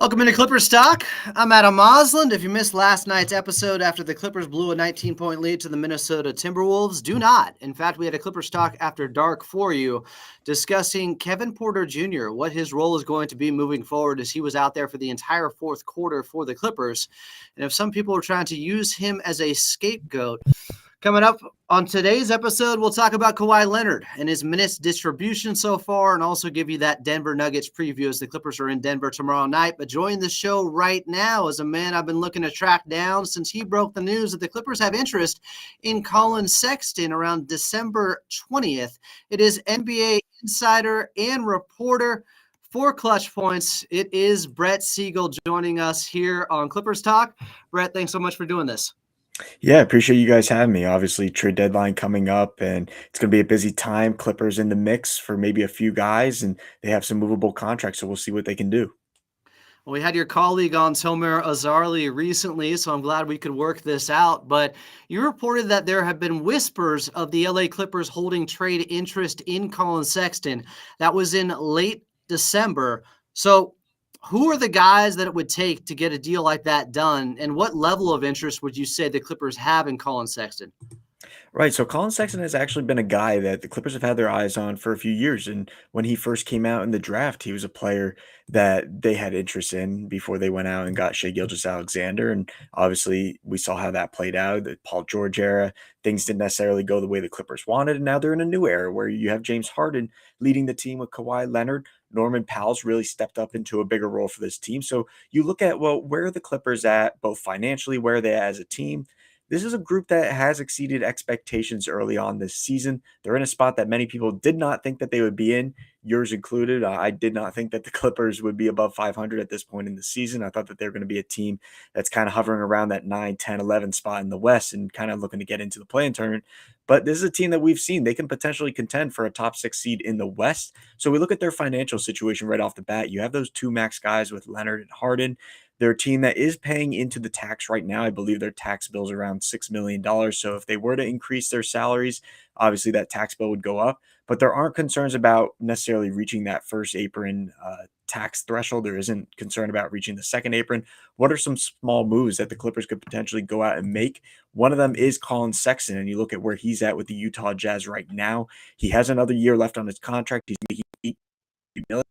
Welcome into Clippers Talk. I'm Adam Mosland. If you missed last night's episode after the Clippers blew a 19-point lead to the Minnesota Timberwolves, do not. In fact, we had a Clippers Talk after dark for you discussing Kevin Porter Jr., what his role is going to be moving forward as he was out there for the entire fourth quarter for the Clippers. And if some people are trying to use him as a scapegoat, coming up on today's episode, we'll talk about Kawhi Leonard and his minutes distribution so far and also give you that Denver Nuggets preview as the Clippers are in Denver tomorrow night. But joining the show right now is a man I've been looking to track down since he broke the news that the Clippers have interest in Collin Sexton around December 20th. It is NBA insider and reporter for ClutchPoints. It is Brett Siegel joining us here on Clippers Talk. Brett, thanks so much for doing this. Yeah, appreciate you guys having me. Obviously, trade deadline coming up, and it's going to be a busy time. Clippers in the mix for maybe a few guys, and they have some movable contracts, so we'll see what they can do. Well, we had your colleague on, tommorrow recently, so I'm glad we could work this out. But you reported that there have been whispers of the LA Clippers holding trade interest in Collin Sexton. That was in late December. So who are the guys that it would take to get a deal like that done? And what level of interest would you say the Clippers have in Collin Sexton? Right. So Collin Sexton has actually been a guy that the Clippers have had their eyes on for a few years. And when he first came out in the draft, he was a player that they had interest in before they went out and got Shai Gilgeous-Alexander. And obviously, we saw how that played out. The Paul George era, things didn't necessarily go the way the Clippers wanted. And now they're in a new era where you have James Harden leading the team with Kawhi Leonard. Norman Powell's really stepped up into a bigger role for this team. So you look at, well, where are the Clippers at, both financially, where are they at as a team? This is a group that has exceeded expectations early on this season. They're in a spot that many people did not think that they would be in, yours included. I did not think that the Clippers would be above 500 at this point in the season. I thought that they're going to be a team that's kind of hovering around that 9, 10, 11 spot in the West and kind of looking to get into the play-in tournament. But this is a team that we've seen. They can potentially contend for a top 6 seed in the West. So we look at their financial situation right off the bat. You have those two max guys with Leonard and Harden. They're a team that is paying into the tax right now. I believe their tax bill is around $6 million. So if they were to increase their salaries, obviously that tax bill would go up. But there aren't concerns about necessarily reaching that first apron tax threshold. There isn't concern about reaching the second apron. What are some small moves that the Clippers could potentially go out and make? One of them is Collin Sexton, and you look at where he's at with the Utah Jazz right now. He has another year left on his contract. He's making $8 million.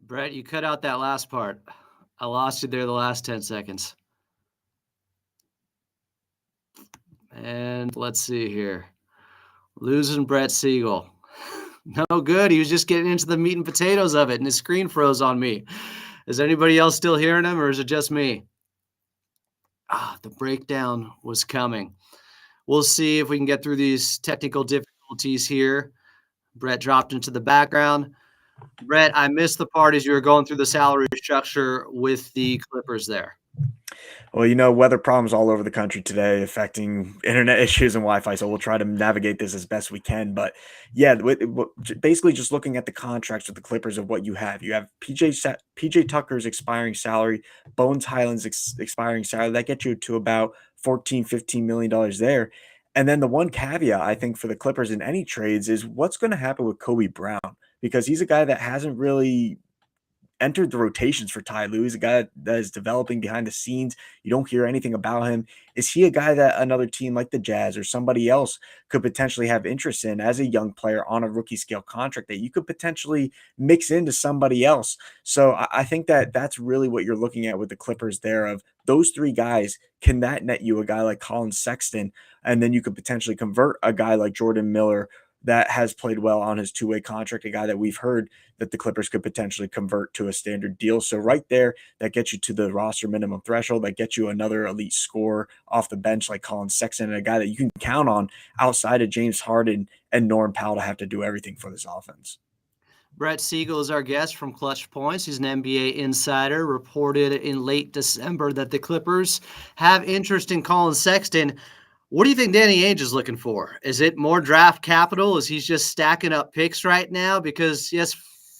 Brett, you cut out that last part. I lost you there the last 10 seconds. And let's see here. Losing Brett Siegel. No good. He was just getting into the meat and potatoes of it, and his screen froze on me. Is anybody else still hearing him, or is it just me? The breakdown was coming. We'll see if we can get through these technical difficulties here. Brett dropped into the background. Brett, I missed the part as you were going through the salary structure with the Clippers there. Well, weather problems all over the country today affecting internet issues and Wi-Fi, so we'll try to navigate this as best we can. But yeah, basically just looking at the contracts with the Clippers of what you have. You have PJ Tucker's expiring salary, Bones Highland's expiring salary. That gets you to about $14-15 million there. And then the one caveat, I think, for the Clippers in any trades is what's going to happen with Kobe Brown, because he's a guy that hasn't really entered the rotations for Ty Lue. He's a guy that is developing behind the scenes. You don't hear anything about him. Is he a guy that another team like the Jazz or somebody else could potentially have interest in as a young player on a rookie scale contract that you could potentially mix into somebody else? So I think that that's really what you're looking at with the Clippers there, of those three guys. Can that net you a guy like Collin Sexton? And then you could potentially convert a guy like Jordan Miller that has played well on his two-way contract, a guy that we've heard that the Clippers could potentially convert to a standard deal. So right there, that gets you to the roster minimum threshold. That gets you another elite scorer off the bench like Collin Sexton, and a guy that you can count on outside of James Harden and Norm Powell to have to do everything for this offense. Brett Siegel is our guest from ClutchPoints. He's an NBA insider. Reported in late December that the Clippers have interest in Collin Sexton. What do you think Danny Ainge is looking for? Is it more draft capital? Is he just stacking up picks right now? Because, yes,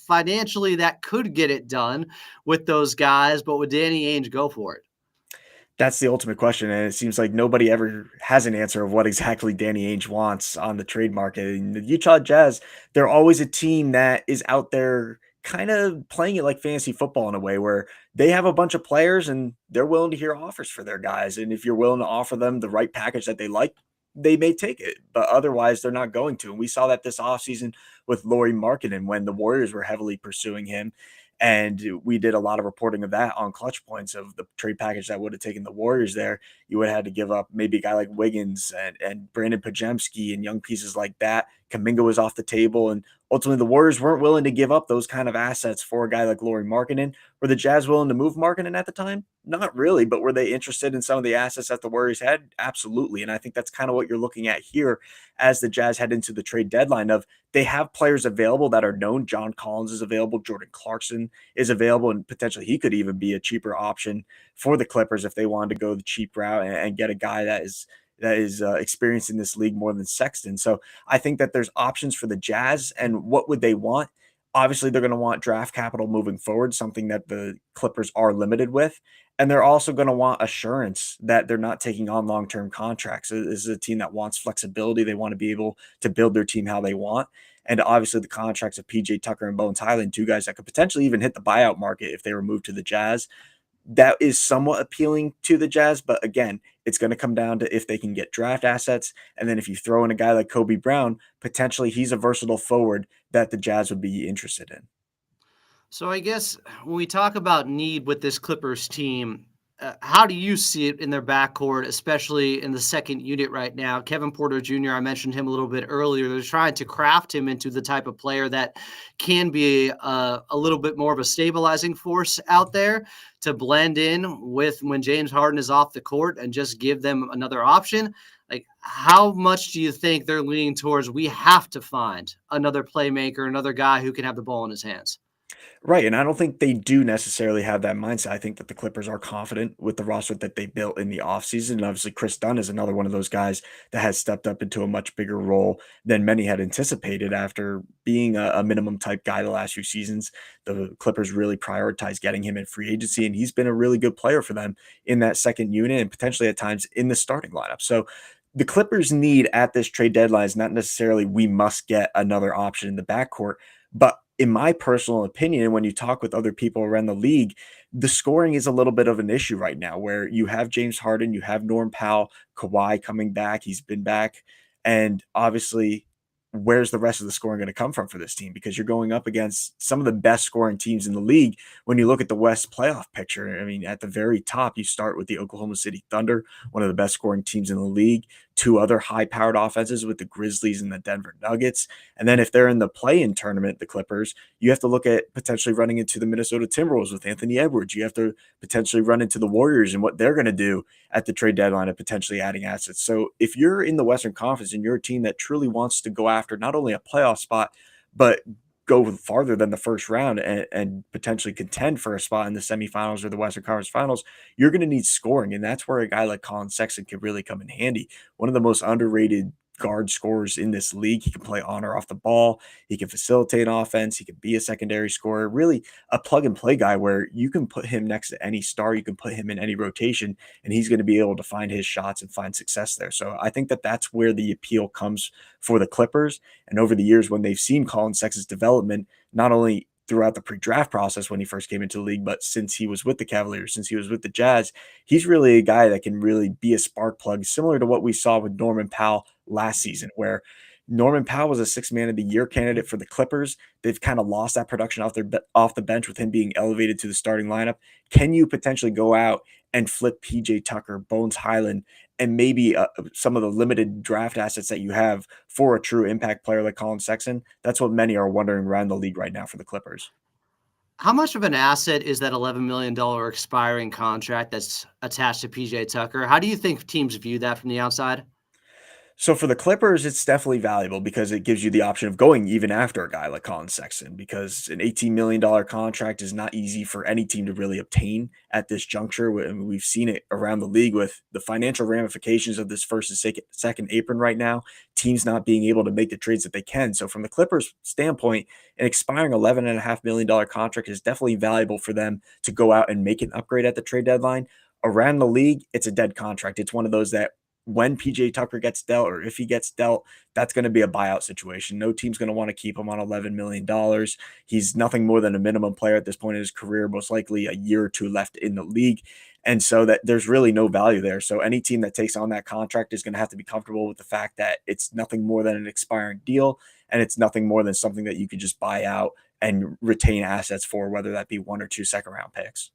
financially that could get it done with those guys, but would Danny Ainge go for it? That's the ultimate question, and it seems like nobody ever has an answer of what exactly Danny Ainge wants on the trade market. And the Utah Jazz, they're always a team that is out there kind of playing it like fantasy football in a way where they have a bunch of players and they're willing to hear offers for their guys. And if you're willing to offer them the right package that they like, they may take it, but otherwise they're not going to. And we saw that this offseason with Lauri Markkanen when the Warriors were heavily pursuing him. And we did a lot of reporting of that on Clutch Points of the trade package that would have taken the Warriors there. You would have had to give up maybe a guy like Wiggins and Brandon Pajemski and young pieces like that. Kaminga was off the table. And ultimately, the Warriors weren't willing to give up those kind of assets for a guy like Lauri Markkanen. Were the Jazz willing to move Markkanen at the time? Not really, but were they interested in some of the assets that the Warriors had? Absolutely. And I think that's kind of what you're looking at here as the Jazz head into the trade deadline of they have players available that are known. John Collins is available. Jordan Clarkson is available, and potentially he could even be a cheaper option for the Clippers if they wanted to go the cheap route and get a guy that is experienced in this league more than Sexton. So I think that there's options for the Jazz, and what would they want? Obviously, they're going to want draft capital moving forward, something that the Clippers are limited with. And they're also going to want assurance that they're not taking on long-term contracts. This is a team that wants flexibility. They want to be able to build their team how they want. And obviously, the contracts of PJ Tucker and Bones Highland, two guys that could potentially even hit the buyout market if they were moved to the Jazz, that is somewhat appealing to the Jazz. But again, it's going to come down to if they can get draft assets. And then if you throw in a guy like Kobe Brown, potentially he's a versatile forward that the Jazz would be interested in. So I guess when we talk about need with this Clippers team, how do you see it in their backcourt, especially in the second unit right now? Kevin Porter Jr., I mentioned him a little bit earlier. They're trying to craft him into the type of player that can be a little bit more of a stabilizing force out there to blend in with when James Harden is off the court and just give them another option. Like, how much do you think they're leaning towards we have to find another playmaker, another guy who can have the ball in his hands? Right, and I don't think they do necessarily have that mindset. I think that the Clippers are confident with the roster that they built in the offseason. And obviously, Chris Dunn is another one of those guys that has stepped up into a much bigger role than many had anticipated after being a minimum type guy the last few seasons. The Clippers really prioritized getting him in free agency, and he's been a really good player for them in that second unit and potentially at times in the starting lineup. So the Clippers need at this trade deadline is not necessarily we must get another option in the backcourt, but in my personal opinion, when you talk with other people around the league, the scoring is a little bit of an issue right now where you have James Harden, you have Norm Powell, Kawhi coming back. He's been back. And obviously, where's the rest of the scoring going to come from for this team? Because you're going up against some of the best scoring teams in the league. When you look at the West playoff picture, I mean, at the very top, you start with the Oklahoma City Thunder, one of the best scoring teams in the league, two other high powered offenses with the Grizzlies and the Denver Nuggets. And then if they're in the play-in tournament, the Clippers, you have to look at potentially running into the Minnesota Timberwolves with Anthony Edwards. You have to potentially run into the Warriors and what they're going to do at the trade deadline of potentially adding assets. So if you're in the Western Conference and you're a team that truly wants to go after not only a playoff spot, but go farther than the first round and potentially contend for a spot in the semifinals or the Western Conference Finals, you're going to need scoring. And that's where a guy like Collin Sexton could really come in handy. One of the most underrated guard scorers in this league. He can play on or off the ball. He can facilitate offense. He can be a secondary scorer, really a plug and play guy where you can put him next to any star. You can put him in any rotation and he's going to be able to find his shots and find success there. So I think that that's where the appeal comes for the Clippers. And over the years, when they've seen Collin Sexton's development, not only throughout the pre-draft process when he first came into the league, but since he was with the Cavaliers, since he was with the Jazz, he's really a guy that can really be a spark plug, similar to what we saw with Norman Powell last season, where Norman Powell was a six man of the year candidate for the Clippers. They've kind of lost that production off the bench with him being elevated to the starting lineup. Can you potentially go out and flip PJ Tucker, Bones Highland, and maybe some of the limited draft assets that you have for a true impact player like Collin Sexton? That's what many are wondering around the league right now for the Clippers. How much of an asset is that $11 million expiring contract that's attached to PJ Tucker? How do you think teams view that from the outside? So for the Clippers, it's definitely valuable because it gives you the option of going even after a guy like Collin Sexton, because an $18 million contract is not easy for any team to really obtain at this juncture. We've seen it around the league with the financial ramifications of this first and second apron right now, teams not being able to make the trades that they can. So from the Clippers standpoint, an expiring $11.5 million contract is definitely valuable for them to go out and make an upgrade at the trade deadline. Around the league, it's a dead contract. It's one of those that when PJ Tucker gets dealt, or if he gets dealt, that's going to be a buyout situation. No team's going to want to keep him on $11 million. He's nothing more than a minimum player at this point in his career, most likely a year or two left in the league. And so that there's really no value there. So any team that takes on that contract is going to have to be comfortable with the fact that it's nothing more than an expiring deal, and it's nothing more than something that you could just buy out and retain assets for, whether that be 1 or 2 second round picks.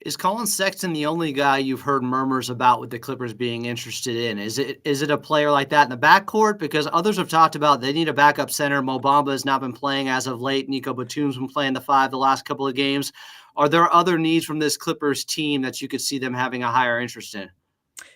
Is Collin Sexton the only guy you've heard murmurs about with the Clippers being interested in? Is it a player like that in the backcourt? Because others have talked about they need a backup center. Mo Bamba has not been playing as of late. Nico Batum's been playing the 5 the last couple of games. Are there other needs from this Clippers team that you could see them having a higher interest in?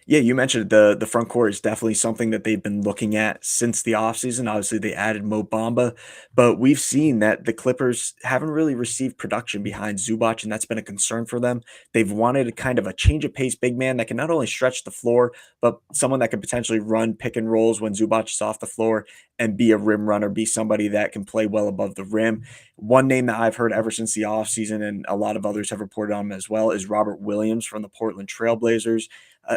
Yeah, you mentioned the front court is definitely something that they've been looking at since the offseason. Obviously, they added Mo Bamba, but we've seen that the Clippers haven't really received production behind Zubac, and that's been a concern for them. They've wanted a kind of a change of pace big man that can not only stretch the floor, but someone that can potentially run pick and rolls when Zubac is off the floor and be a rim runner, be somebody that can play well above the rim. One name that I've heard ever since the offseason, and a lot of others have reported on him as well, is Robert Williams from the Portland Trailblazers.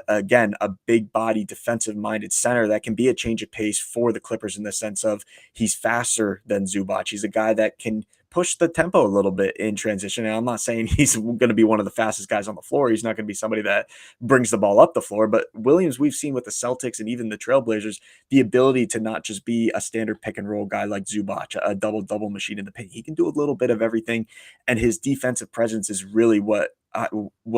Again, a big body, defensive minded center that can be a change of pace for the Clippers in the sense of he's faster than Zubac. He's a guy that can push the tempo a little bit in transition. And I'm not saying he's going to be one of the fastest guys on the floor. He's not going to be somebody that brings the ball up the floor. But Williams, we've seen with the Celtics and even the Trailblazers, the ability to not just be a standard pick and roll guy like Zubac, a double machine in the paint. He can do a little bit of everything. And his defensive presence is really what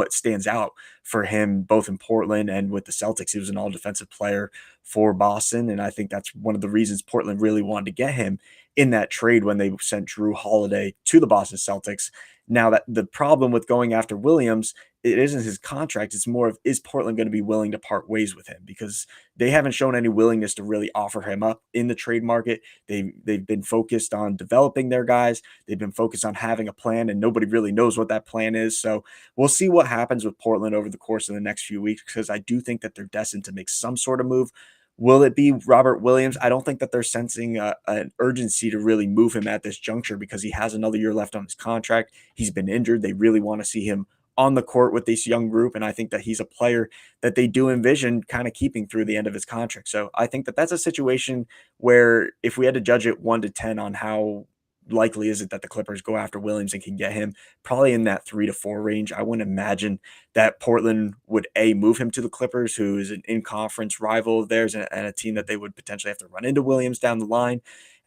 stands out for him, both in Portland and with the Celtics. He was an all defensive player for Boston. And I think that's one of the reasons Portland really wanted to get him in that trade when they sent Drew Holiday to the Boston Celtics. Now, that the problem with going after Williams, it isn't his contract. It's more of, is Portland going to be willing to part ways with him? Because they haven't shown any willingness to really offer him up in the trade market. They've been focused on developing their guys. They've been focused on having a plan, and nobody really knows what that plan is. So we'll see what happens with Portland over the course of the next few weeks, because I do think that they're destined to make some sort of move. Will it be Robert Williams? I don't think that they're sensing an urgency to really move him at this juncture because he has another year left on his contract. He's been injured. They really want to see him on the court with this young group. And I think that he's a player that they do envision kind of keeping through the end of his contract. So I think that that's a situation where if we had to judge it 1 to 10 on how likely is it that the Clippers go after Williams and can get him, probably in that 3 to 4 range. I wouldn't imagine that Portland would move him to the Clippers, who is an in-conference rival of theirs and a team that they would potentially have to run into Williams down the line.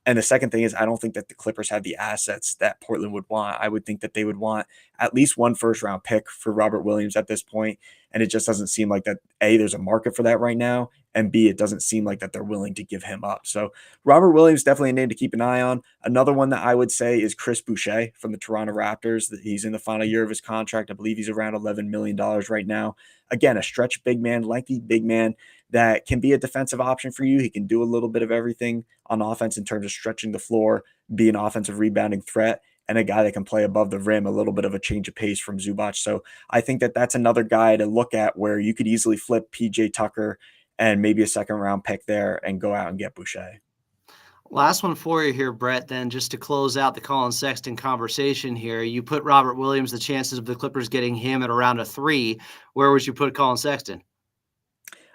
And the second thing is, I don't think that the Clippers have the assets that Portland would want. I would think that they would want at least 1 first-round pick for Robert Williams at this point. And it just doesn't seem like that, A, there's a market for that right now, and B, it doesn't seem like that they're willing to give him up. So Robert Williams, definitely a name to keep an eye on. Another one that I would say is Chris Boucher from the Toronto Raptors. He's in the final year of his contract. I believe he's around $11 million right now. Again, a stretch big man, lengthy big man that can be a defensive option for you. He can do a little bit of everything on offense in terms of stretching the floor, be an offensive rebounding threat, and a guy that can play above the rim, a little bit of a change of pace from Zubac. So I think that that's another guy to look at where you could easily flip PJ Tucker and maybe a second round pick there and go out and get Boucher. Last one for you here, Brett, then, just to close out the Collin Sexton conversation here. You put Robert Williams, the chances of the Clippers getting him at around a 3. Where would you put Collin Sexton?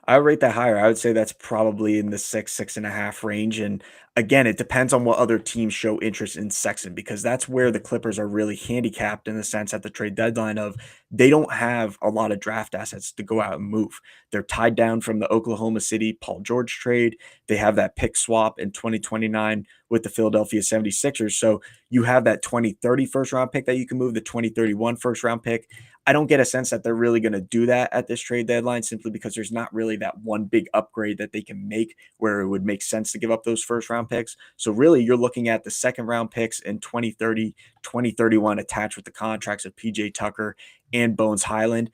I would rate that higher. I would say that's probably in the 6.5 range. And again, it depends on what other teams show interest in Sexton, because that's where the Clippers are really handicapped in the sense at the trade deadline of they don't have a lot of draft assets to go out and move. They're tied down from the Oklahoma City Paul George trade. They have that pick swap in 2029 with the Philadelphia 76ers. So you have that 2030 first round pick that you can move, the 2031 first round pick. I don't get a sense that they're really going to do that at this trade deadline, simply because there's not really that one big upgrade that they can make where it would make sense to give up those first round picks. So really you're looking at the second round picks in 2030, 2031 attached with the contracts of PJ Tucker and Bones Highland.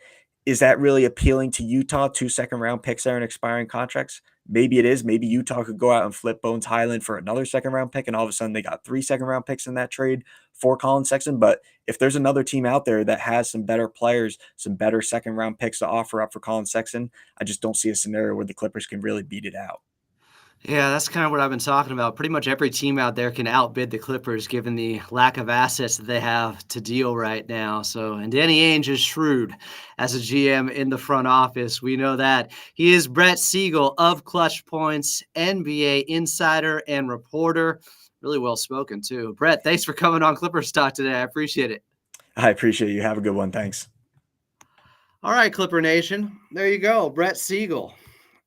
Is that really appealing to Utah? 2 second round picks there in expiring contracts? Maybe it is. Maybe Utah could go out and flip Bones Highland for another second round pick, and all of a sudden they got 3 second round picks in that trade for Collin Sexton. But if there's another team out there that has some better players, some better second round picks to offer up for Collin Sexton, I just don't see a scenario where the Clippers can really beat it out. Yeah, that's kind of what I've been talking about. Pretty much every team out there can outbid the Clippers given the lack of assets that they have to deal right now. So, and Danny Ainge is shrewd as a GM in the front office. We know that. He is Brett Siegel of ClutchPoints, NBA insider and reporter. Really well spoken, too. Brett, thanks for coming on Clippers Talk today. I appreciate it. I appreciate you. Have a good one. Thanks. All right, Clipper Nation. There you go. Brett Siegel.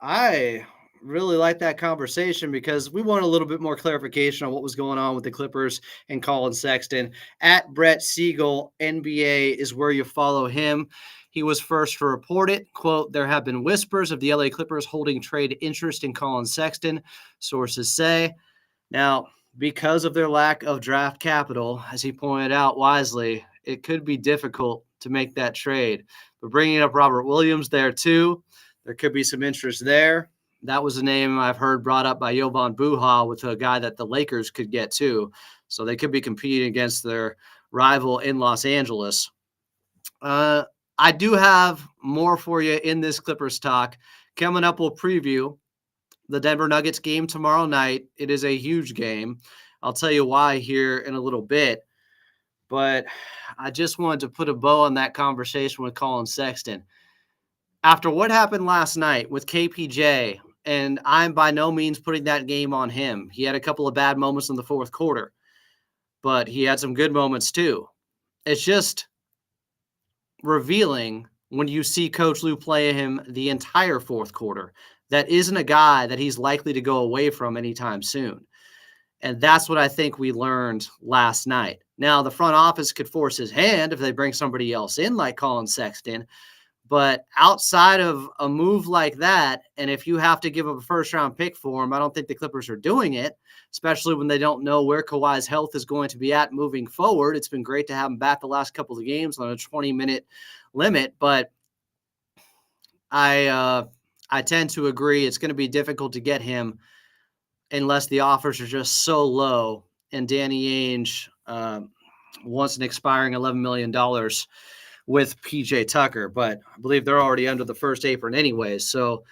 I really like that conversation because we want a little bit more clarification on what was going on with the Clippers and Collin Sexton. At Brett Siegel, NBA is where you follow him. He was first to report it. Quote, there have been whispers of the LA Clippers holding trade interest in Collin Sexton, sources say. Now, because of their lack of draft capital, as he pointed out wisely, it could be difficult to make that trade. But bringing up Robert Williams there too, there could be some interest there. That was a name I've heard brought up by Jovan Buha with a guy that the Lakers could get too. So they could be competing against their rival in Los Angeles. I do have more for you in this Clippers talk. Coming up, we'll preview the Denver Nuggets game tomorrow night. It is a huge game. I'll tell you why here in a little bit. But I just wanted to put a bow on that conversation with Collin Sexton. After what happened last night with KPJ, and I'm by no means putting that game on him. He had a couple of bad moments in the fourth quarter, but he had some good moments too. It's just revealing when you see Coach Lue play him the entire fourth quarter. That isn't a guy that he's likely to go away from anytime soon. And that's what I think we learned last night. Now, the front office could force his hand if they bring somebody else in like Collin Sexton. But outside of a move like that, and if you have to give up a first-round pick for him, I don't think the Clippers are doing it, especially when they don't know where Kawhi's health is going to be at moving forward. It's been great to have him back the last couple of games on a 20-minute limit, but I tend to agree it's going to be difficult to get him unless the offers are just so low and Danny Ainge wants an expiring $11 million with PJ Tucker, but I believe they're already under the first apron anyways. So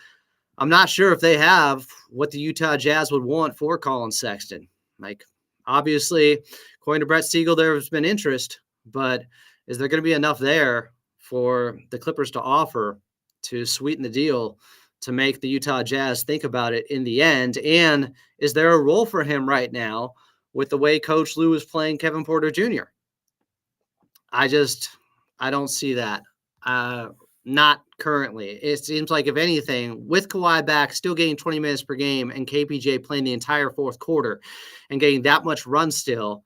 I'm not sure if they have what the Utah Jazz would want for Collin Sexton. Like, obviously, according to Brett Siegel, there's been interest, but is there going to be enough there for the Clippers to offer to sweeten the deal to make the Utah Jazz think about it in the end? And is there a role for him right now with the way Coach Lue is playing Kevin Porter Jr.? I don't see that. Not currently. It seems like, if anything, with Kawhi back, still getting 20 minutes per game, and KPJ playing the entire fourth quarter and getting that much run still,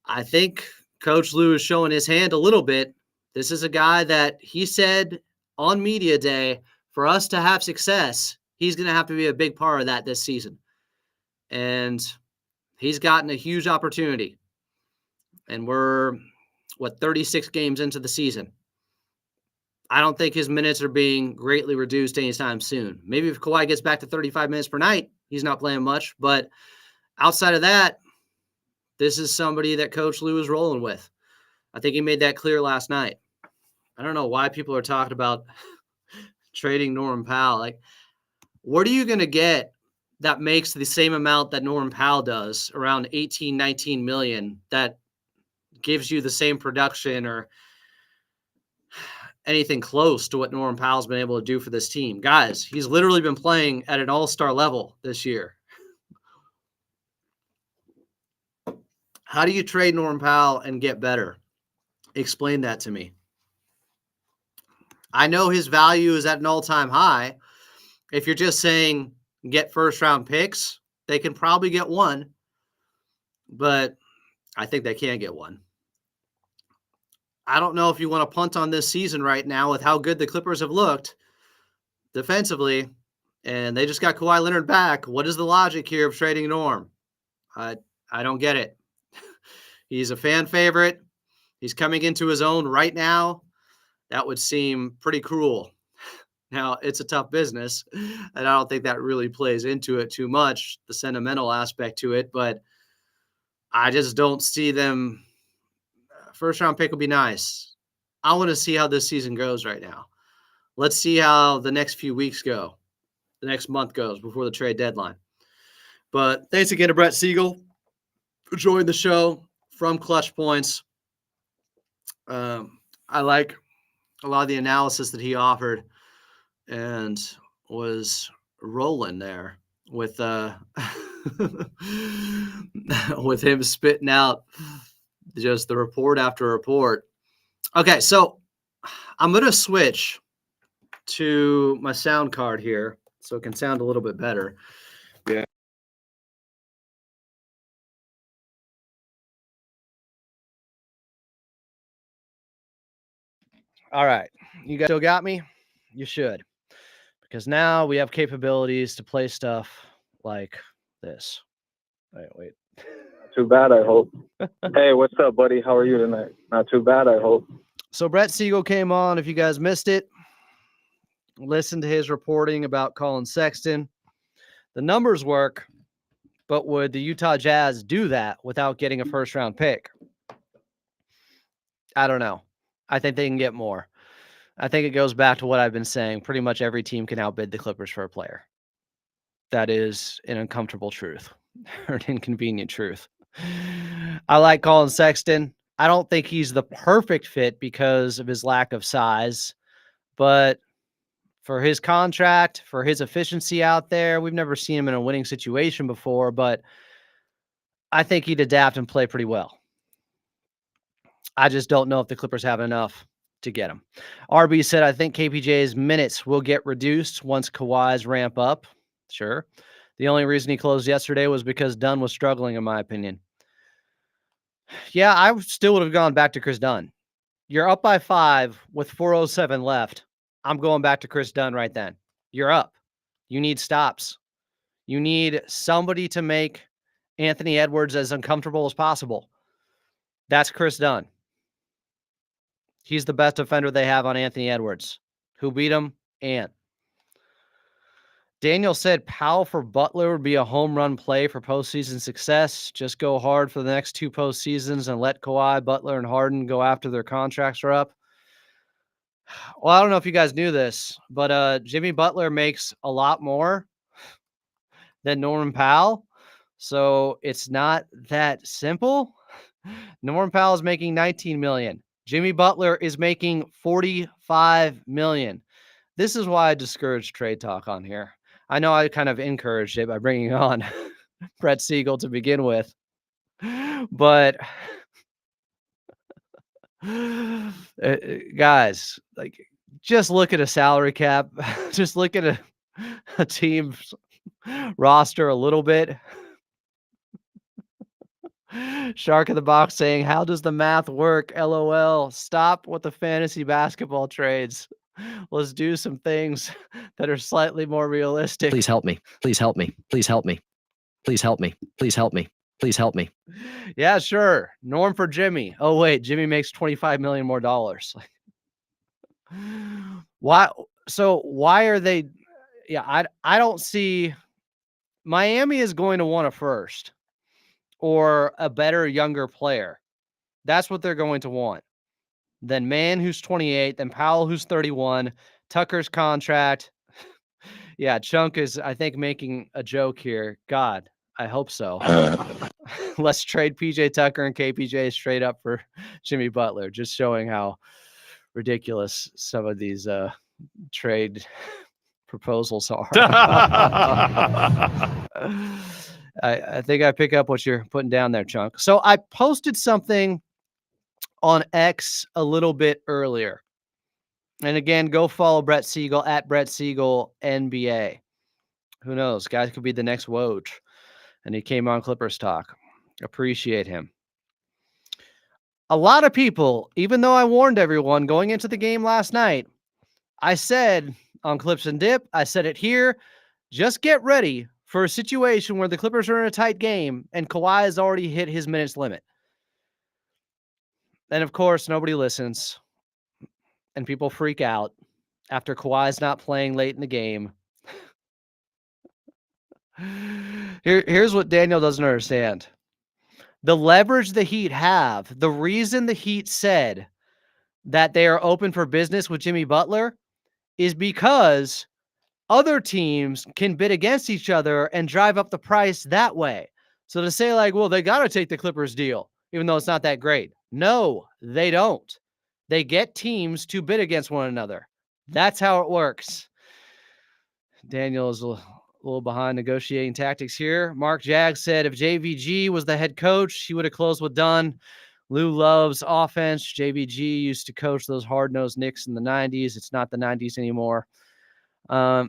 I think Coach Lue is showing his hand a little bit. This is a guy that he said on media day, for us to have success, he's going to have to be a big part of that this season. And he's gotten a huge opportunity. And we're 36 games into the season. I don't think his minutes are being greatly reduced anytime soon. Maybe if Kawhi gets back to 35 minutes per night, he's not playing much. But outside of that, this is somebody that Coach Lue is rolling with. I think he made that clear last night. I don't know why people are talking about trading Norman Powell. Like, what are you going to get that makes the same amount that Norman Powell does, around 18, 19 million, that gives you the same production or anything close to what Norman Powell's been able to do for this team? Guys, he's literally been playing at an all-star level this year. How do you trade Norman Powell and get better? Explain that to me. I know his value is at an all-time high. If you're just saying get first-round picks, they can probably get one, but I think they can't get one. I don't know if you want to punt on this season right now with how good the Clippers have looked defensively, and they just got Kawhi Leonard back. What is the logic here of trading Norm? I don't get it. He's a fan favorite. He's coming into his own right now. That would seem pretty cruel. Now, it's a tough business, and I don't think that really plays into it too much, the sentimental aspect to it, but I just don't see them. First-round pick would be nice. I want to see how this season goes right now. Let's see how the next few weeks go, the next month goes before the trade deadline. But thanks again to Brett Siegel for joining the show from ClutchPoints. I like a lot of the analysis that he offered and was rolling there with with him spitting out just the report after report. Okay, so I'm going to switch to my sound card here so it can sound a little bit better. Yeah. All right. You guys still got me? You should. Because now we have capabilities to play stuff like this. Wait. Too bad, I hope. Hey, what's up, buddy? How are you tonight? Not too bad, I hope. So Brett Siegel came on. If you guys missed it, listen to his reporting about Collin Sexton. The numbers work, but would the Utah Jazz do that without getting a first-round pick? I don't know. I think they can get more. I think it goes back to what I've been saying. Pretty much every team can outbid the Clippers for a player. That is an uncomfortable truth or an inconvenient truth. I like Collin Sexton. I don't think he's the perfect fit because of his lack of size, but for his contract, for his efficiency out there, we've never seen him in a winning situation before, but I think he'd adapt and play pretty well. I just don't know if the Clippers have enough to get him. RB said, I think KPJ's minutes will get reduced once Kawhi's ramp up. Sure. The only reason he closed yesterday was because Dunn was struggling, in my opinion. Yeah, I still would have gone back to Chris Dunn. You're up by 5 with 4:07 left. I'm going back to Chris Dunn right then. You're up. You need stops. You need somebody to make Anthony Edwards as uncomfortable as possible. That's Chris Dunn. He's the best defender they have on Anthony Edwards. Who beat him? Ant. Daniel said Powell for Butler would be a home run play for postseason success. Just go hard for the next 2 postseasons and let Kawhi, Butler, and Harden go after their contracts are up. Well, I don't know if you guys knew this, but Jimmy Butler makes a lot more than Norman Powell. So it's not that simple. Norman Powell is making $19 million. Jimmy Butler is making $45 million. This is why I discourage trade talk on here. I know I kind of encouraged it by bringing on Brett Siegel to begin with, but guys, like, just look at a salary cap, just look at a team's roster a little bit. Shark in the box saying, how does the math work? LOL. Stop with the fantasy basketball trades. Let's do some things that are slightly more realistic. Please help me. Please help me. Please help me. Please help me. Please help me. Please help me. Yeah, sure. Norm for Jimmy. Oh, wait. Jimmy makes $25 million more dollars. Why? So why are they? Yeah, I don't see. Miami is going to want a first or a better, younger player. That's what they're going to want. Then Mann, who's 28, then Powell, who's 31, Tucker's contract. Yeah, Chunk is, I think, making a joke here. God, I hope so. Let's trade PJ Tucker and KPJ straight up for Jimmy Butler, just showing how ridiculous some of these trade proposals are. I think I pick up what you're putting down there, Chunk. So I posted something on X a little bit earlier. And again, go follow Brett Siegel at Brett Siegel NBA. Who knows? Guy could be the next Woj. And he came on Clippers Talk. Appreciate him. A lot of people, even though I warned everyone going into the game last night, I said on Clips and Dip, I said it here, just get ready for a situation where the Clippers are in a tight game and Kawhi has already hit his minutes limit. And of course, nobody listens. And people freak out after Kawhi's not playing late in the game. Here's what Daniel doesn't understand. The leverage the Heat have, the reason the Heat said that they are open for business with Jimmy Butler is because other teams can bid against each other and drive up the price that way. So to say like, well, they got to take the Clippers deal, even though it's not that great. No, they don't. They get teams to bid against one another. That's how it works. Daniel is a little behind negotiating tactics here. Mark Jagg said if JVG was the head coach, he would have closed with Dunn. Lou loves offense. JVG used to coach those hard-nosed Knicks in the 90s. It's not the 90s anymore. I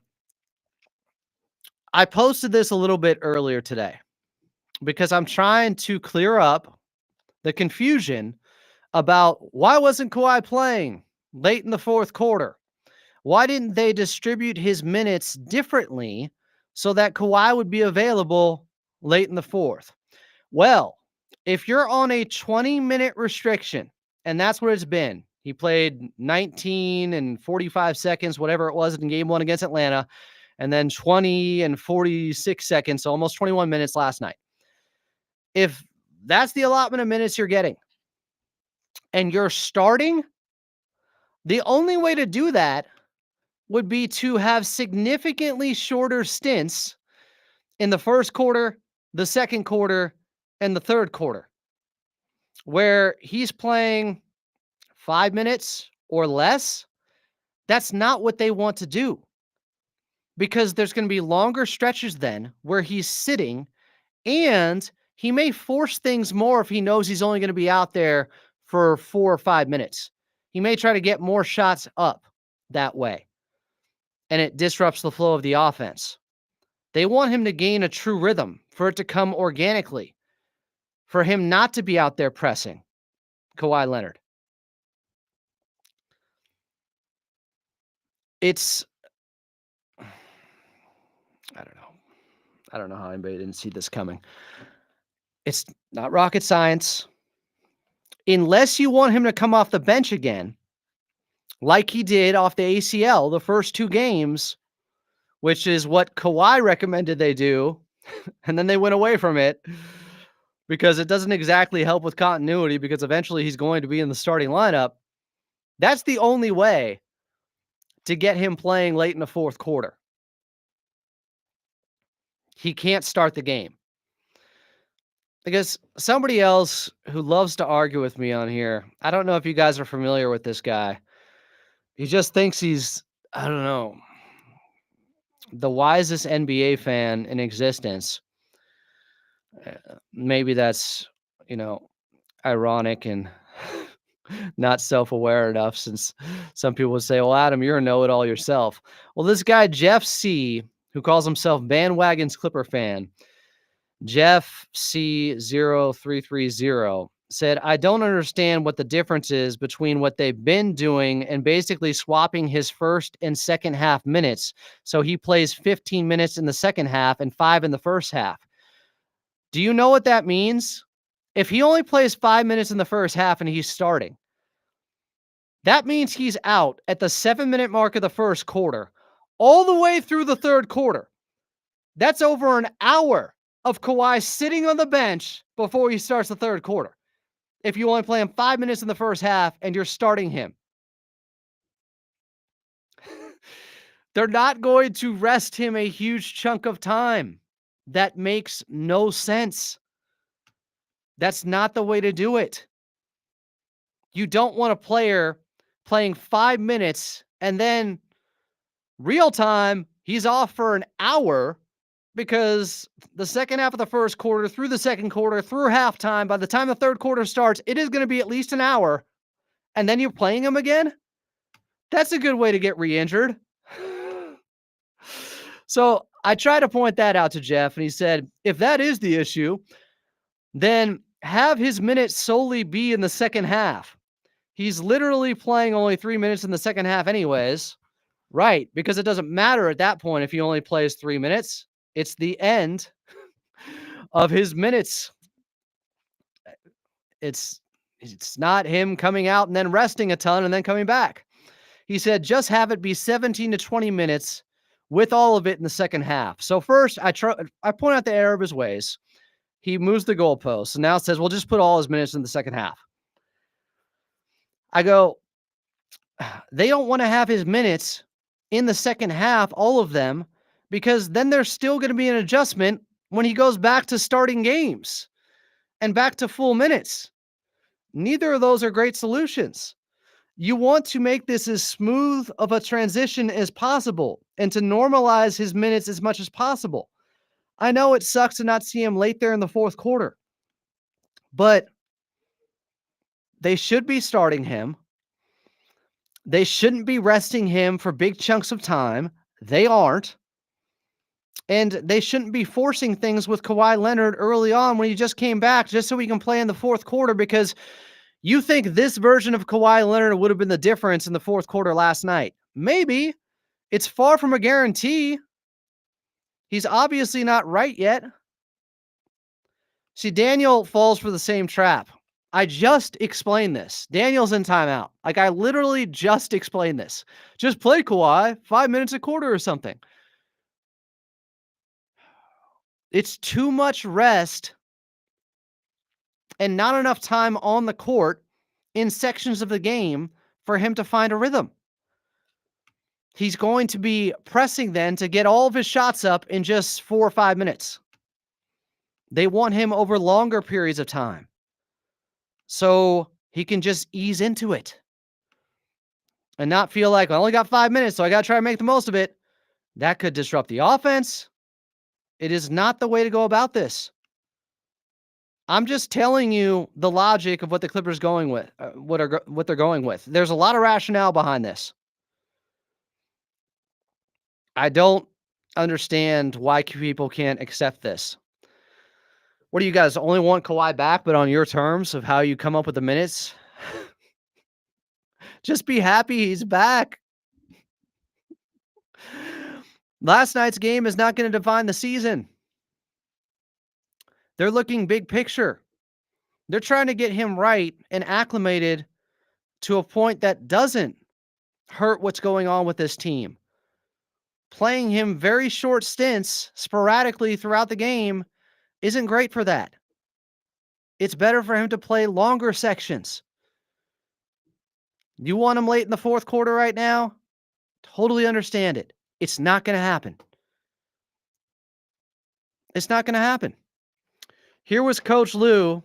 posted this a little bit earlier today because I'm trying to clear up the confusion about why wasn't Kawhi playing late in the fourth quarter? Why didn't they distribute his minutes differently so that Kawhi would be available late in the fourth? Well, if you're on a 20-minute restriction, and that's what it's been, he played 19 and 45 seconds, whatever it was in game 1 against Atlanta, and then 20 and 46 seconds, so almost 21 minutes last night. If that's the allotment of minutes you're getting, and you're starting, the only way to do that would be to have significantly shorter stints in the first quarter, the second quarter, and the third quarter, where he's playing 5 minutes or less. That's not what they want to do, because there's going to be longer stretches then where he's sitting, and he may force things more if he knows he's only going to be out there for 4 or 5 minutes. He may try to get more shots up that way, and it disrupts the flow of the offense. They want him to gain a true rhythm, for it to come organically, for him not to be out there pressing Kawhi Leonard. I don't know how anybody didn't see this coming. It's not rocket science. Unless you want him to come off the bench again, like he did off the ACL the first 2 games, which is what Kawhi recommended they do, and then they went away from it because it doesn't exactly help with continuity, because eventually he's going to be in the starting lineup. That's the only way to get him playing late in the fourth quarter. He can't start the game. Because somebody else who loves to argue with me on here, I don't know if you guys are familiar with this guy. He just thinks he's, I don't know, the wisest NBA fan in existence. Maybe that's, ironic and not self-aware enough, since some people would say, well, Adam, you're a know-it-all yourself. Well, this guy, Jeff C., who calls himself Bandwagon's Clipper fan, Jeff C0330, said, I don't understand what the difference is between what they've been doing and basically swapping his first and second half minutes. So he plays 15 minutes in the second half and 5 in the first half. Do you know what that means? If he only plays 5 minutes in the first half and he's starting, that means he's out at the 7-minute mark of the first quarter, all the way through the third quarter. That's over an hour of Kawhi sitting on the bench before he starts the third quarter, if you only play him 5 minutes in the first half and you're starting him. They're not going to rest him a huge chunk of time. That makes no sense. That's not the way to do it. You don't want a player playing 5 minutes and then real time, he's off for an hour, because the second half of the first quarter, through the second quarter, through halftime, by the time the third quarter starts, it is going to be at least an hour, and then you're playing him again? That's a good way to get re-injured. So I tried to point that out to Jeff, and he said, if that is the issue, then have his minutes solely be in the second half. He's literally playing only 3 minutes in the second half anyways. Right, because it doesn't matter at that point if he only plays 3 minutes. It's the end of his minutes. It's not him coming out and then resting a ton and then coming back. He said, just have it be 17 to 20 minutes with all of it in the second half. So first, I point out the error of his ways. He moves the goalposts and now says, well, just put all his minutes in the second half. I go, they don't want to have his minutes in the second half, all of them, because then there's still going to be an adjustment when he goes back to starting games and back to full minutes. Neither of those are great solutions. You want to make this as smooth of a transition as possible and to normalize his minutes as much as possible. I know it sucks to not see him late there in the fourth quarter, but they should be starting him. They shouldn't be resting him for big chunks of time. They aren't. And they shouldn't be forcing things with Kawhi Leonard early on when he just came back just so he can play in the fourth quarter, because you think this version of Kawhi Leonard would have been the difference in the fourth quarter last night. Maybe. It's far from a guarantee. He's obviously not right yet. See, Daniel falls for the same trap. I just explained this. Daniel's in timeout. Like, I literally just explained this. Just play Kawhi 5 minutes a quarter or something. It's too much rest and not enough time on the court in sections of the game for him to find a rhythm. He's going to be pressing then to get all of his shots up in just 4 or 5 minutes. They want him over longer periods of time so he can just ease into it and not feel like, I only got 5 minutes, so I got to try to make the most of it. That could disrupt the offense. It is not the way to go about this. I'm just telling you the logic of what the Clippers going with, what they're going with. There's a lot of rationale behind this. I don't understand why people can't accept this. What do you guys only want Kawhi back, but on your terms of how you come up with the minutes? Just be happy he's back. Last night's game is not going to define the season. They're looking big picture. They're trying to get him right and acclimated to a point that doesn't hurt what's going on with this team. Playing him very short stints sporadically throughout the game isn't great for that. It's better for him to play longer sections. You want him late in the fourth quarter right now? Totally understand it. It's not going to happen. It's not going to happen. Here was Coach Lue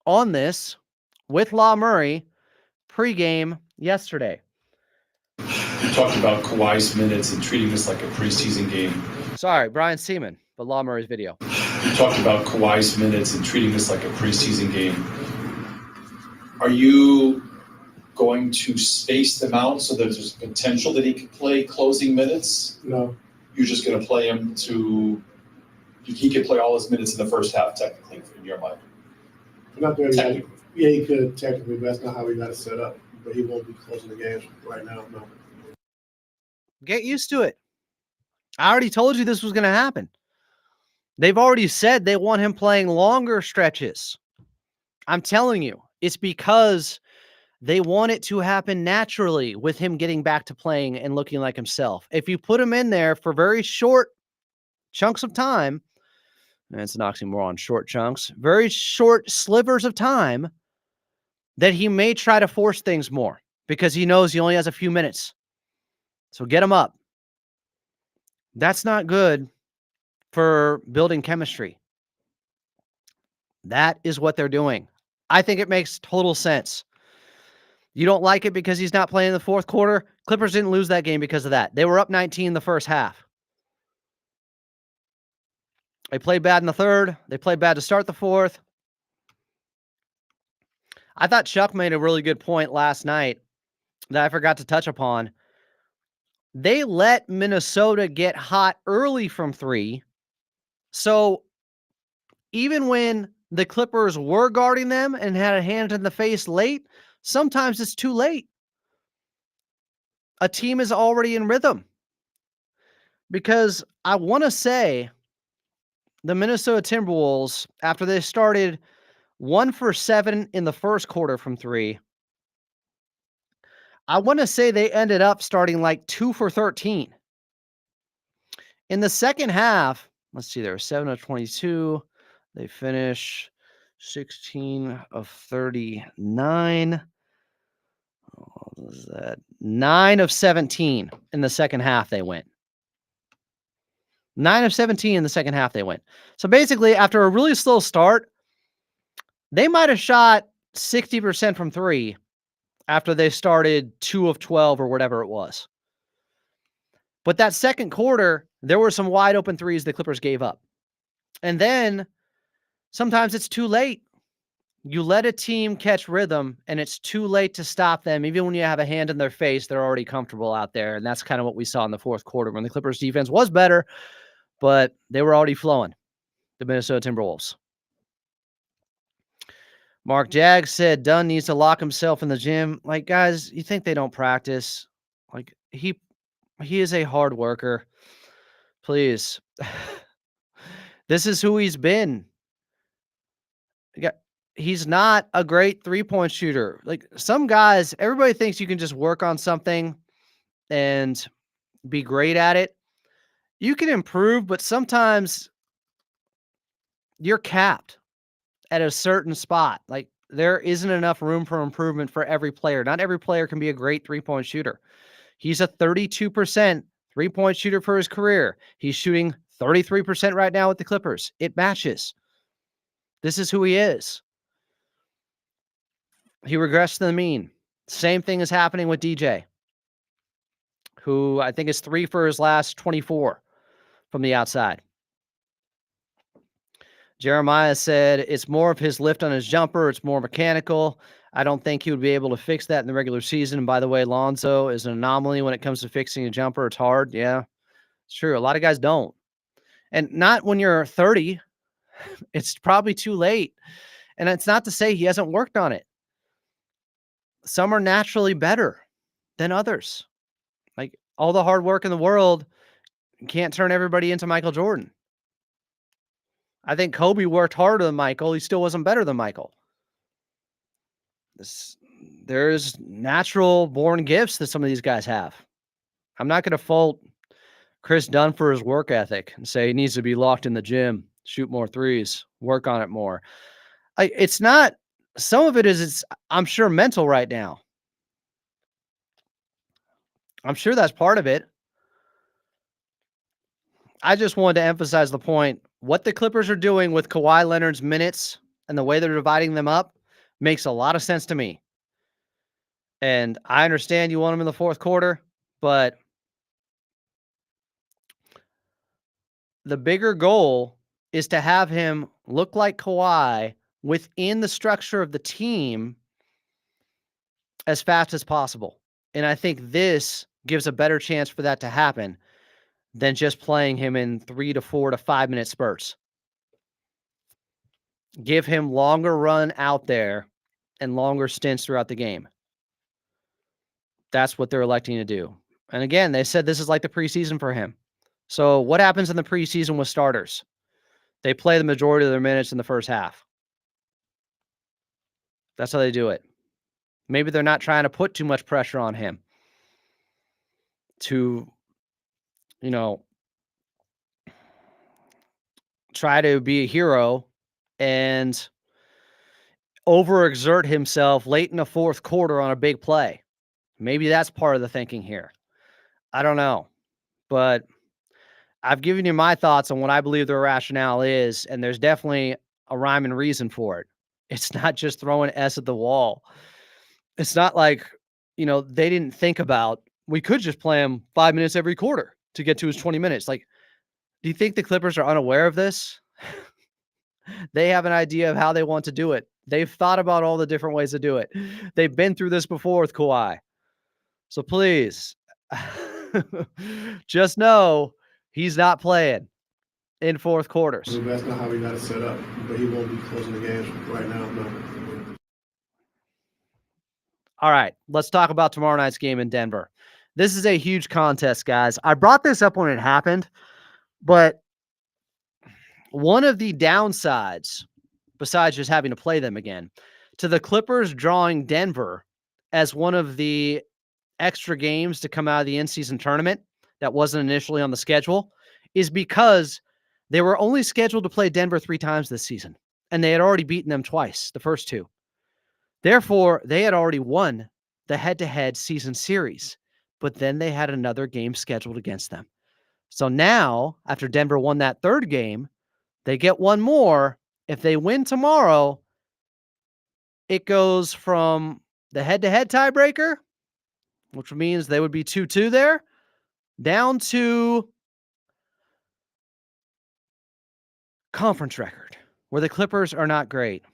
on this with Law Murray pregame yesterday. You talked about Kawhi's minutes and treating this like a preseason game. Sorry, Brian Seaman, but Law Murray's video. You talked about Kawhi's minutes and treating this like a preseason game. Are you going to space them out so that there's a potential that he could play closing minutes? No. You're just going to play him to – he could play all his minutes in the first half, technically, in your mind. Not very Technically. Yeah, he could technically, but that's not how we got it set up. But he won't be closing the games right now, no. Get used to it. I already told you this was going to happen. They've already said they want him playing longer stretches. I'm telling you, it's because they want it to happen naturally with him getting back to playing and looking like himself. If you put him in there for very short chunks of time, and it's an oxymoron, short chunks, very short slivers of time, that he may try to force things more because he knows he only has a few minutes. So get him up. That's not good for building chemistry. That is what they're doing. I think it makes total sense. You don't like it because he's not playing in the fourth quarter? Clippers didn't lose that game because of that. They were up 19 in the first half. They played bad in the third. They played bad to start the fourth. I thought Chuck made a really good point last night that I forgot to touch upon. They let Minnesota get hot early from three. So even when the Clippers were guarding them and had a hand in the face late, sometimes it's too late. A team is already in rhythm. Because I want to say the Minnesota Timberwolves, after they started 1 for 7 in the first quarter from three, I want to say they ended up starting like 2 for 13. In the second half, let's see, they were 7 of 22. They finish 16 of 39. what was that? 9 of 17 in the second half they went. 9 of 17 in the second half they went. So basically, after a really slow start, they might have shot 60% from three after they started 2 of 12 or whatever it was. But that second quarter, there were some wide open threes the Clippers gave up. And then sometimes it's too late. You let a team catch rhythm, and it's too late to stop them. Even when you have a hand in their face, they're already comfortable out there. And that's kind of what we saw in the fourth quarter when the Clippers defense was better, but they were already flowing, the Minnesota Timberwolves. Mark Jag said Dunn needs to lock himself in the gym. Like, guys, you think they don't practice? Like, he is a hard worker. Please. This is who he's been. He's not a great three-point shooter. Like, some guys, everybody thinks you can just work on something and be great at it. You can improve, but sometimes you're capped at a certain spot. Like, there isn't enough room for improvement for every player. Not every player can be a great three-point shooter. He's a 32% three-point shooter for his career. He's shooting 33% right now with the Clippers. It matches. This is who he is. He regressed to the mean. Same thing is happening with DJ, who I think is 3 for his last 24 from the outside. Jeremiah said it's more of his lift on his jumper. It's more mechanical. I don't think he would be able to fix that in the regular season. And by the way, Lonzo is an anomaly when it comes to fixing a jumper. It's hard. Yeah, it's true. A lot of guys don't. And not when you're 30. It's probably too late. And it's not to say he hasn't worked on it. Some are naturally better than others. Like, all the hard work in the world can't turn everybody into Michael Jordan. I think Kobe worked harder than Michael. He still wasn't better than Michael. There's natural born gifts that some of these guys have. I'm not going to fault Chris Dunn for his work ethic and say he needs to be locked in the gym, shoot more threes, work on it more. It's not, some of it is, it's, I'm sure, mental right now. I'm sure that's part of it. I just wanted to emphasize the point. What the Clippers are doing with Kawhi Leonard's minutes and the way they're dividing them up makes a lot of sense to me. And I understand you want him in the fourth quarter, but the bigger goal is to have him look like Kawhi within the structure of the team as fast as possible. And I think this gives a better chance for that to happen than just playing him in 3 to 4 to 5 minute spurts. Give him longer run out there and longer stints throughout the game. That's what they're electing to do. And again, they said this is like the preseason for him. So what happens in the preseason with starters? They play the majority of their minutes in the first half. That's how they do it. Maybe they're not trying to put too much pressure on him to, try to be a hero and overexert himself late in the fourth quarter on a big play. Maybe that's part of the thinking here. I don't know. But I've given you my thoughts on what I believe their rationale is, and there's definitely a rhyme and reason for it. It's not just throwing S at the wall. It's not like, they didn't think about, we could just play him 5 minutes every quarter to get to his 20 minutes. Like, do you think the Clippers are unaware of this? They have an idea of how they want to do it. They've thought about all the different ways to do it. They've been through this before with Kawhi. So please, just know he's not playing in fourth quarters. That's not how we got it set up, but he won't be closing the games right now, no. All right, let's talk about tomorrow night's game in Denver. This is a huge contest, guys. I brought this up when it happened, but one of the downsides, besides just having to play them again, to the Clippers drawing Denver as one of the extra games to come out of the in-season tournament that wasn't initially on the schedule, is because they were only scheduled to play Denver 3 times this season, and they had already beaten them twice, the first 2. Therefore, they had already won the head-to-head season series, but then they had another game scheduled against them. So now, after Denver won that third game, they get one more. If they win tomorrow, it goes from the head-to-head tiebreaker, which means they would be 2-2 there, down to conference record, where the Clippers are not great.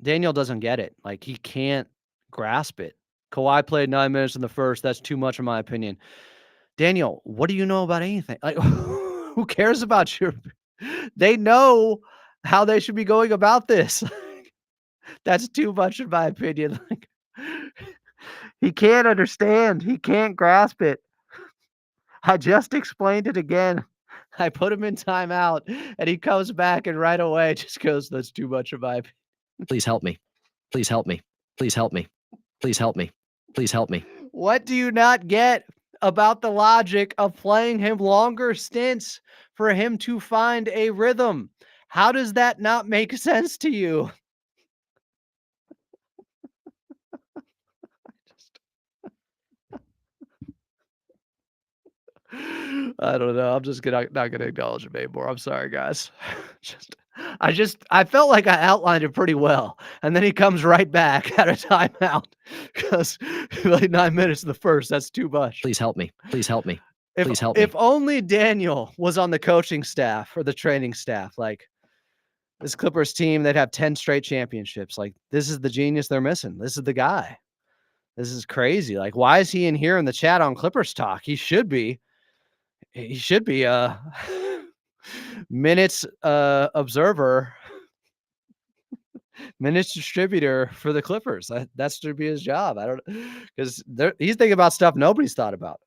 Daniel doesn't get it. Like, he can't grasp it. Kawhi played 9 minutes in the first. That's too much, in my opinion. Daniel, what do you know about anything? Like, who cares about your... They know how they should be going about this. That's too much, in my opinion. Like, he can't understand. He can't grasp it. I just explained it again. I put him in timeout, and he comes back and right away just goes, that's too much of my opinion. Please help me. Please help me. Please help me. Please help me. Please help me. What do you not get about the logic of playing him longer stints for him to find a rhythm? How does that not make sense to you? I don't know. I'm just not gonna acknowledge him anymore. I'm sorry, guys. I felt like I outlined it pretty well, and then he comes right back at a timeout because like 9 minutes in the first. That's too much. Please help me. Please help me. Please help me. If only Daniel was on the coaching staff or the training staff, like this Clippers team, they'd have 10 straight championships. Like, this is the genius they're missing. This is the guy. This is crazy. Like, why is he in here in the chat on Clippers Talk? He should be minutes observer, minutes distributor for the Clippers. That should be his job. I don't, because he's thinking about stuff nobody's thought about.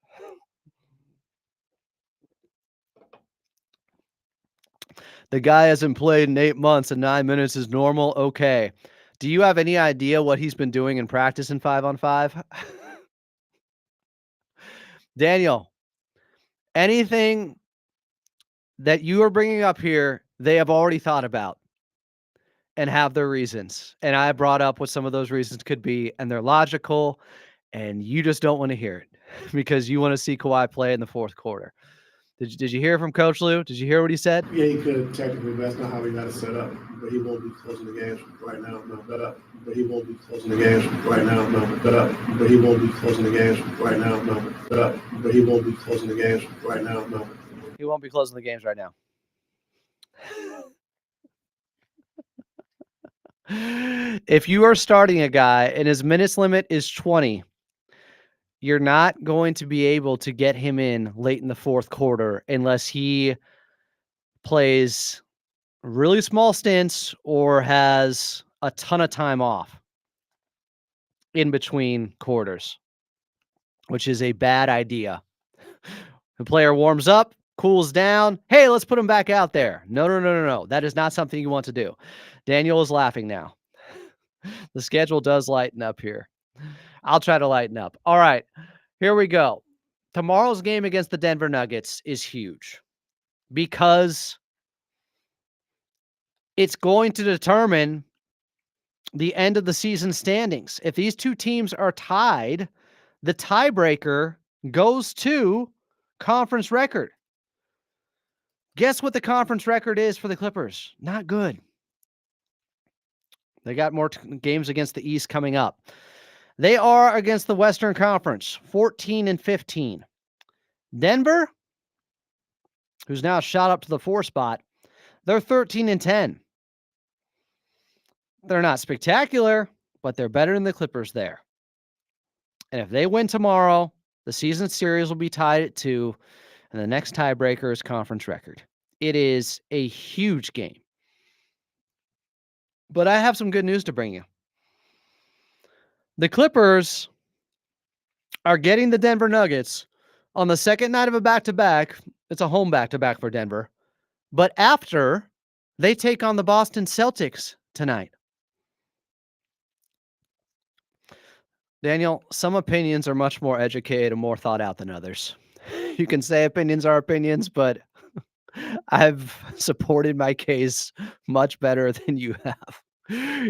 The guy hasn't played in 8 months and 9 minutes is normal. Okay. Do you have any idea what he's been doing in practice in 5-on-5? Daniel, anything that you are bringing up here, they have already thought about and have their reasons. And I brought up what some of those reasons could be, and they're logical, and you just don't want to hear it because you want to see Kawhi play in the fourth quarter. Did you hear from Coach Lou? Did you hear what he said? Yeah, he could technically, but that's not how we got it set up. But he won't be closing the games right now. No, but he won't be closing the games right now. No, but he won't be closing the games right now. No, but he won't be closing the games right now. No. He won't be closing the games right now. If you are starting a guy and his minutes limit is 20, you're not going to be able to get him in late in the fourth quarter unless he plays really small stints or has a ton of time off in between quarters, which is a bad idea. The player warms up, cools down. Hey, let's put him back out there. No. That is not something you want to do. Daniel is laughing now. The schedule does lighten up here. I'll try to lighten up. All right, here we go. Tomorrow's game against the Denver Nuggets is huge because it's going to determine the end of the season standings. If these two teams are tied, the tiebreaker goes to conference record. Guess what the conference record is for the Clippers? Not good. They got more games against the East coming up. They are against the Western Conference, 14-15. Denver, who's now shot up to the 4 spot, they're 13-10. They're not spectacular, but they're better than the Clippers there. And if they win tomorrow, the season series will be tied at 2, and the next tiebreaker is conference record. It is a huge game. But I have some good news to bring you. The Clippers are getting the Denver Nuggets on the second night of a back-to-back. It's a home back-to-back for Denver. But after they take on the Boston Celtics tonight. Daniel, some opinions are much more educated and more thought out than others. You can say opinions are opinions, but I've supported my case much better than you have.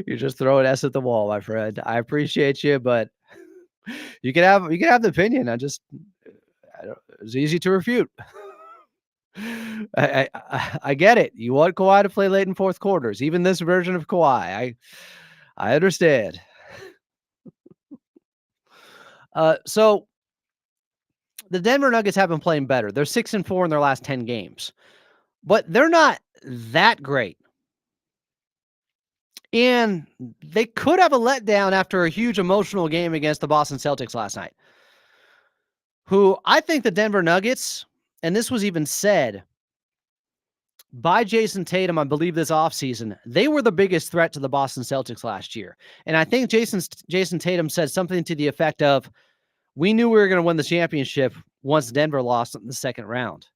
You're just throwing S at the wall, my friend. I appreciate you, but You can have the opinion. It's easy to refute. I get it. You want Kawhi to play late in fourth quarters, even this version of Kawhi. I understand. So the Denver Nuggets have been playing better. They're 6-4 in their last 10 games, but they're not that great. And they could have a letdown after a huge emotional game against the Boston Celtics last night, who I think the Denver Nuggets, and this was even said by Jason Tatum, I believe this offseason, they were the biggest threat to the Boston Celtics last year. And I think Jason Tatum said something to the effect of, we knew we were going to win the championship once Denver lost in the second round.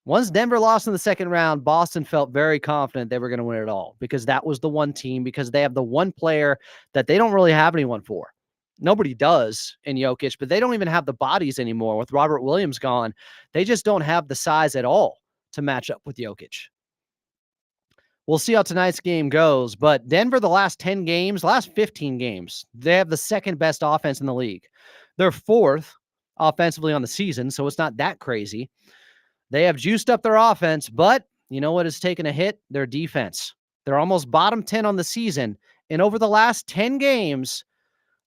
Once Denver lost in the second round, Boston felt very confident they were going to win it all because that was the one team, because they have the one player that they don't really have anyone for. Nobody does in Jokic, but they don't even have the bodies anymore. With Robert Williams gone, they just don't have the size at all to match up with Jokic. We'll see how tonight's game goes, but Denver, the last 10 games, last 15 games, they have the second best offense in the league. They're fourth offensively on the season, so it's not that crazy. They have juiced up their offense, but you know what has taken a hit? Their defense. They're almost bottom 10 on the season, and over the last 10 games,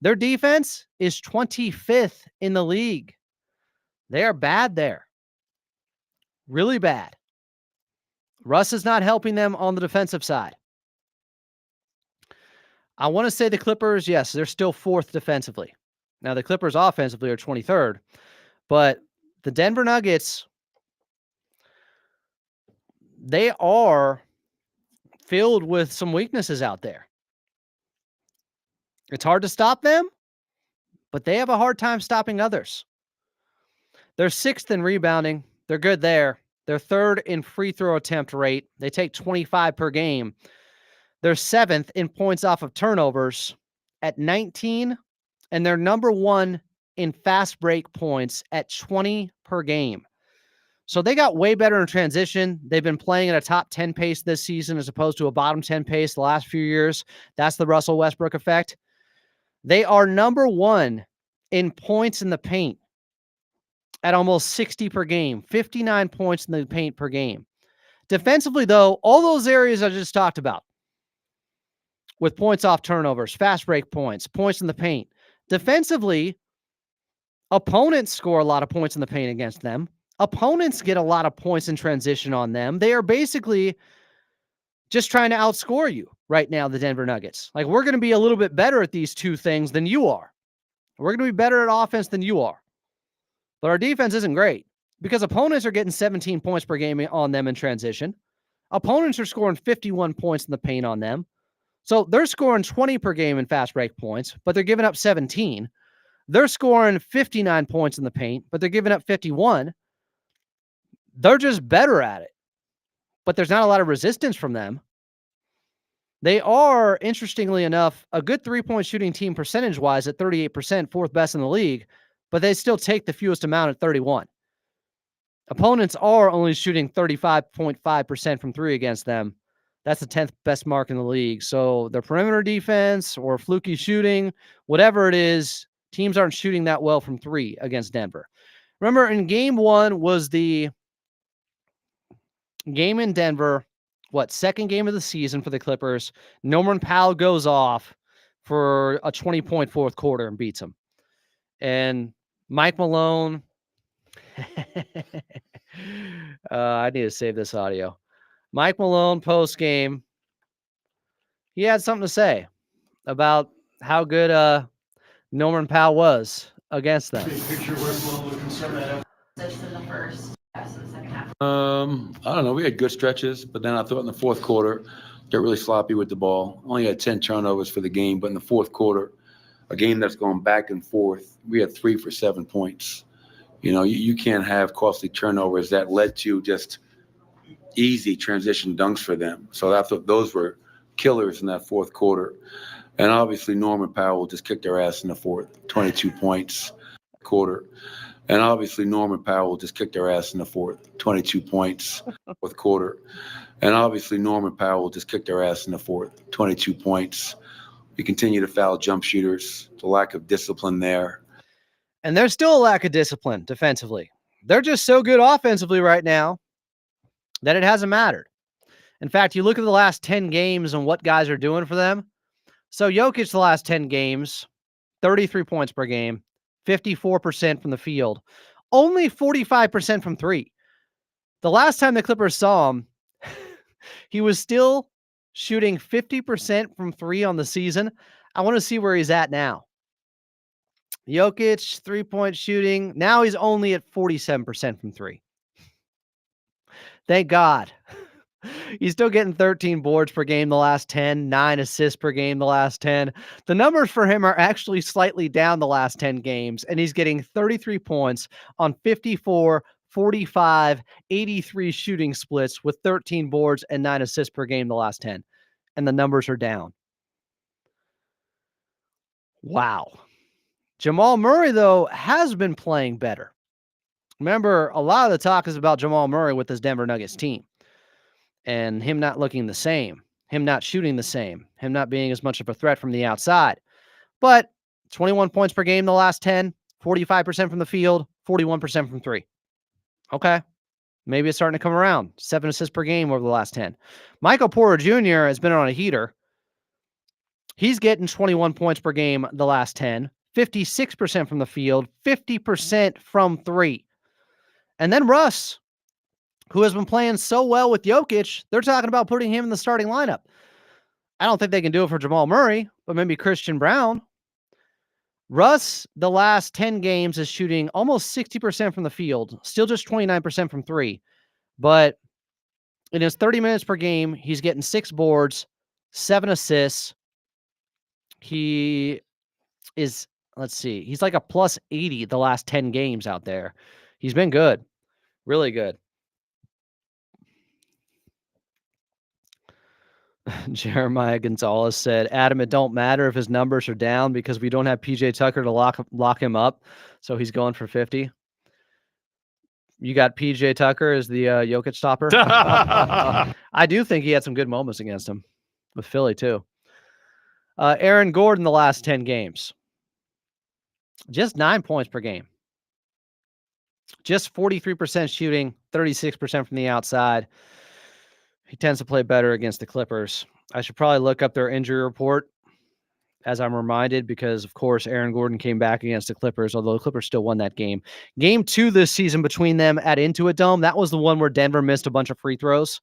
their defense is 25th in the league. They are bad there. Really bad. Russ is not helping them on the defensive side. I want to say the Clippers, yes, they're still fourth defensively. Now, the Clippers offensively are 23rd, but the Denver Nuggets, they are filled with some weaknesses out there. It's hard to stop them, but they have a hard time stopping others. They're sixth in rebounding. They're good there. They're third in free throw attempt rate. They take 25 per game. They're seventh in points off of turnovers at 19, and they're number one in fast break points at 20 per game. So they got way better in transition. They've been playing at a top 10 pace this season as opposed to a bottom 10 pace the last few years. That's the Russell Westbrook effect. They are number one in points in the paint at almost 60 per game, 59 points in the paint per game. Defensively, though, all those areas I just talked about, with points off turnovers, fast break points, points in the paint. Defensively, opponents score a lot of points in the paint against them. Opponents get a lot of points in transition on them. They are basically just trying to outscore you right now, the Denver Nuggets. Like, we're going to be a little bit better at these two things than you are. We're going to be better at offense than you are. But our defense isn't great because opponents are getting 17 points per game on them in transition. Opponents are scoring 51 points in the paint on them. So they're scoring 20 per game in fast break points, but they're giving up 17. They're scoring 59 points in the paint, but they're giving up 51. They're just better at it, but there's not a lot of resistance from them. They are, interestingly enough, a good three-point shooting team percentage-wise at 38%, fourth best in the league, but they still take the fewest amount at 31. Opponents are only shooting 35.5% from three against them. That's the 10th best mark in the league. So their perimeter defense or fluky shooting, whatever it is, teams aren't shooting that well from three against Denver. Remember, in game one was the game in Denver, second game of the season for the Clippers. Norman Powell goes off for a 20-point fourth quarter and beats him. And Mike Malone, I need to save this audio. Mike Malone post-game, he had something to say about how good Norman Powell was against them. I don't know. We had good stretches, but then I thought in the fourth quarter, got really sloppy with the ball. Only had 10 turnovers for the game, but in the fourth quarter, a game that's going back and forth, we had 3 for 7 points. You know, you can't have costly turnovers that led to just easy transition dunks for them. So I thought those were killers in that fourth quarter. And obviously Norman Powell just kicked their ass in the fourth, 22 points quarter. And obviously Norman Powell just kicked their ass in the fourth, 22 points, fourth quarter. And obviously Norman Powell just kicked their ass in the fourth, 22 points. We continue to foul jump shooters, the lack of discipline there. And there's still a lack of discipline defensively. They're just so good offensively right now that it hasn't mattered. In fact, you look at the last 10 games and what guys are doing for them. So Jokic, the last 10 games, 33 points per game, 54% from the field, only 45% from three. The last time the Clippers saw him, he was still shooting 50% from three on the season. I want to see where he's at now. Jokic, 3-point shooting. Now he's only at 47% from three. Thank God. He's still getting 13 boards per game the last 10, 9 assists per game the last 10. The numbers for him are actually slightly down the last 10 games, and he's getting 33 points on 54, 45, 83 shooting splits with 13 boards and 9 assists per game the last 10. And the numbers are down. Wow. Jamal Murray, though, has been playing better. Remember, a lot of the talk is about Jamal Murray with this Denver Nuggets team and him not looking the same, him not shooting the same, him not being as much of a threat from the outside. But 21 points per game the last 10, 45% from the field, 41% from three. Okay. Maybe it's starting to come around. 7 assists per game over the last 10. Michael Porter Jr. has been on a heater. He's getting 21 points per game the last 10, 56% from the field, 50% from three. And then Russ, who has been playing so well with Jokic, they're talking about putting him in the starting lineup. I don't think they can do it for Jamal Murray, but maybe Christian Brown. Russ, the last 10 games, is shooting almost 60% from the field, still just 29% from three. But in his 30 minutes per game, he's getting 6 boards, 7 assists. He is, let's see, he's like a plus 80 the last 10 games out there. He's been good, really good. Jeremiah Gonzalez said, Adam, it don't matter if his numbers are down because we don't have PJ Tucker to lock him up. So he's going for 50. You got PJ Tucker as the Jokic stopper. I do think he had some good moments against him with Philly too. Aaron Gordon, the last 10 games, just 9 points per game, just 43% shooting, 36% from the outside. He tends to play better against the Clippers. I should probably look up their injury report as I'm reminded because, of course, Aaron Gordon came back against the Clippers, although the Clippers still won that game. Game 2 this season between them at Intuit Dome, that was the one where Denver missed a bunch of free throws.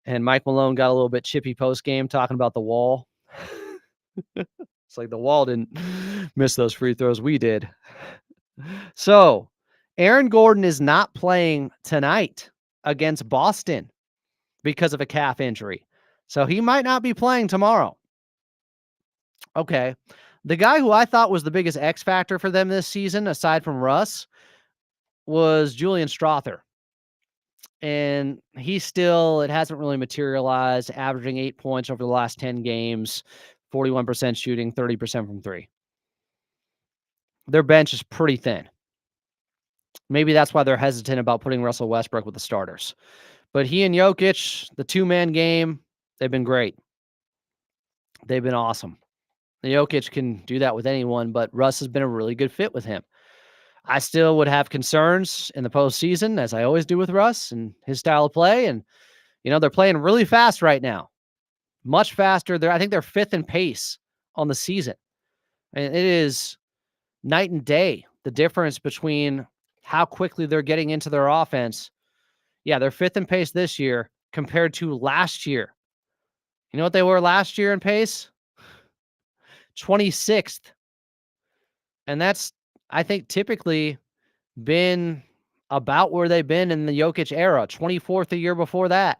And Mike Malone got a little bit chippy post-game talking about the wall. It's like the wall didn't miss those free throws. We did. So, Aaron Gordon is not playing tonight against Boston because of a calf injury. So he might not be playing tomorrow. Okay. The guy who I thought was the biggest X factor for them this season, aside from Russ, was Julian Strother. And it hasn't really materialized, averaging 8 points over the last 10 games, 41% shooting, 30% from three. Their bench is pretty thin. Maybe that's why they're hesitant about putting Russell Westbrook with the starters. But he and Jokic, the two-man game, they've been great. They've been awesome. Jokic can do that with anyone, but Russ has been a really good fit with him. I still would have concerns in the postseason, as I always do with Russ and his style of play. And, they're playing really fast right now. Much faster. I think they're 5th in pace on the season. And it is night and day, the difference between how quickly they're getting into their offense. Yeah, they're 5th in pace this year compared to last year. You know what they were last year in pace? 26th. And that's, I think, typically been about where they've been in the Jokic era. 24th the year before that.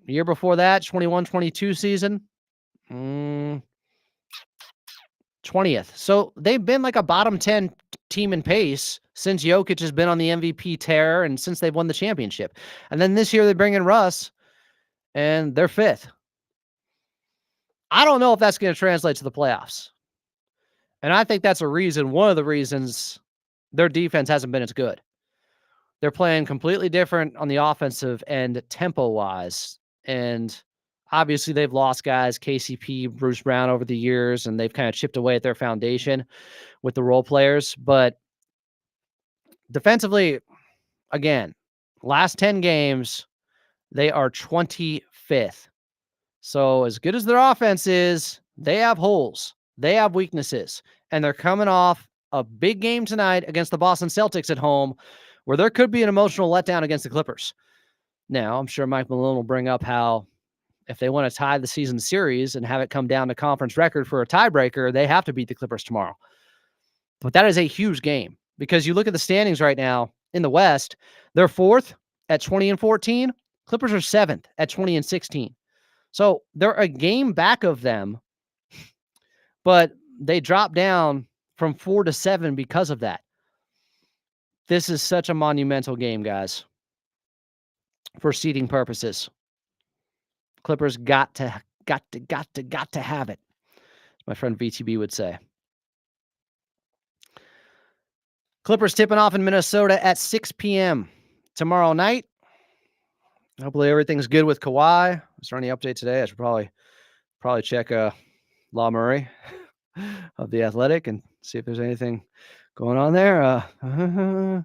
The year before that, 21-22 season. 20th. So they've been like a bottom 10 team in pace since Jokic has been on the MVP tear and since they've won the championship. And then this year they bring in Russ and they're 5th. I don't know if that's going to translate to the playoffs. And I think that's one of the reasons their defense hasn't been as good. They're playing completely different on the offensive end tempo-wise. And Obviously, they've lost guys, KCP, Bruce Brown over the years, and they've kind of chipped away at their foundation with the role players. But defensively, again, last 10 games, they are 25th. So as good as their offense is, they have holes. They have weaknesses. And they're coming off a big game tonight against the Boston Celtics at home, where there could be an emotional letdown against the Clippers. Now, I'm sure Mike Malone will bring up how if they want to tie the season series and have it come down to conference record for a tiebreaker, they have to beat the Clippers tomorrow. But that is a huge game because you look at the standings right now in the West, they're 4th at 20-14. Clippers are 7th at 20-16. So they're a game back of them, but they dropped down from 4 to 7 because of that. This is such a monumental game, guys, for seeding purposes. Clippers got to have it. My friend VTB would say. Clippers tipping off in Minnesota at 6 p.m. tomorrow night. Hopefully everything's good with Kawhi. Is there any update today? I should probably check Law Murray of The Athletic and see if there's anything going on there. I'm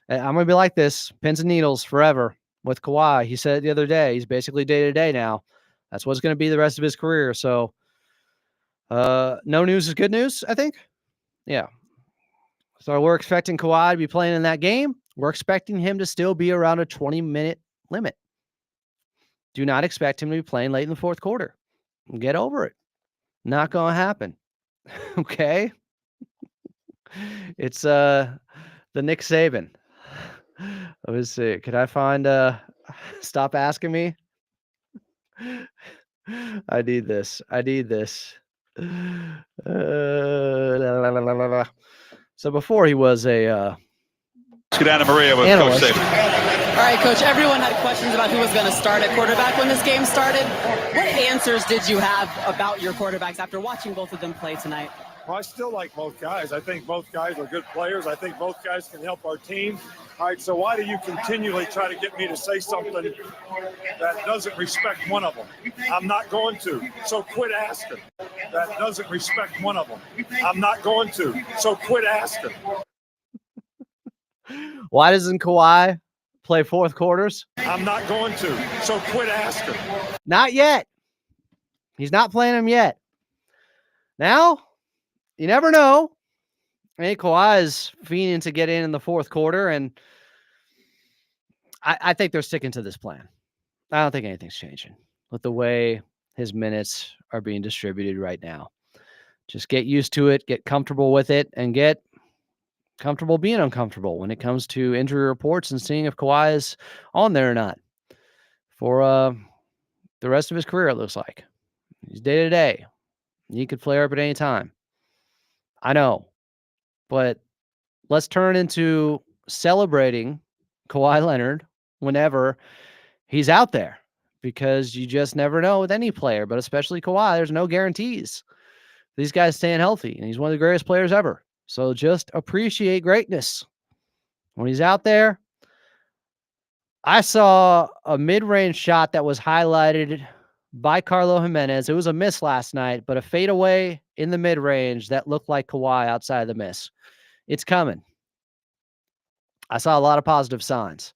going to be like this, pins and needles forever with Kawhi. He said the other day, he's basically day-to-day now. That's what's going to be the rest of his career. So no news is good news, I think. Yeah. So we're expecting Kawhi to be playing in that game. We're expecting him to still be around a 20-minute limit. Do not expect him to be playing late in the fourth quarter. Get over it. Not going to happen. Okay? It's the Nick Saban. Let me see. Could I find stop asking me? I need this. So before he was a Maria with analyst. Coach Saban. All right, Coach, everyone had questions about who was going to start at quarterback when this game started. What answers did you have about your quarterbacks after watching both of them play tonight? Well, I still like both guys. I think both guys are good players. I think both guys can help our team. All right, so why do you continually try to get me to say something that doesn't respect one of them? I'm not going to, so quit asking. That doesn't respect one of them. I'm not going to, so quit asking. Why doesn't Kawhi play fourth quarters? I'm not going to, so quit asking. Not yet. He's not playing them yet. Now, you never know. Hey, Kawhi is fiending to get in the fourth quarter, and I think they're sticking to this plan. I don't think anything's changing with the way his minutes are being distributed right now. Just get used to it, get comfortable with it, and get comfortable being uncomfortable when it comes to injury reports and seeing if Kawhi is on there or not for the rest of his career, it looks like. He's day-to-day. He could flare up at any time. I know. But let's turn into celebrating Kawhi Leonard whenever he's out there, because you just never know with any player, but especially Kawhi. There's no guarantees. These guys staying healthy, and he's one of the greatest players ever. So just appreciate greatness when he's out there. I saw a mid-range shot that was highlighted by Carlo Jimenez. It was a miss last night, but a fadeaway in the mid-range that looked like Kawhi outside of the miss. It's coming. I saw a lot of positive signs.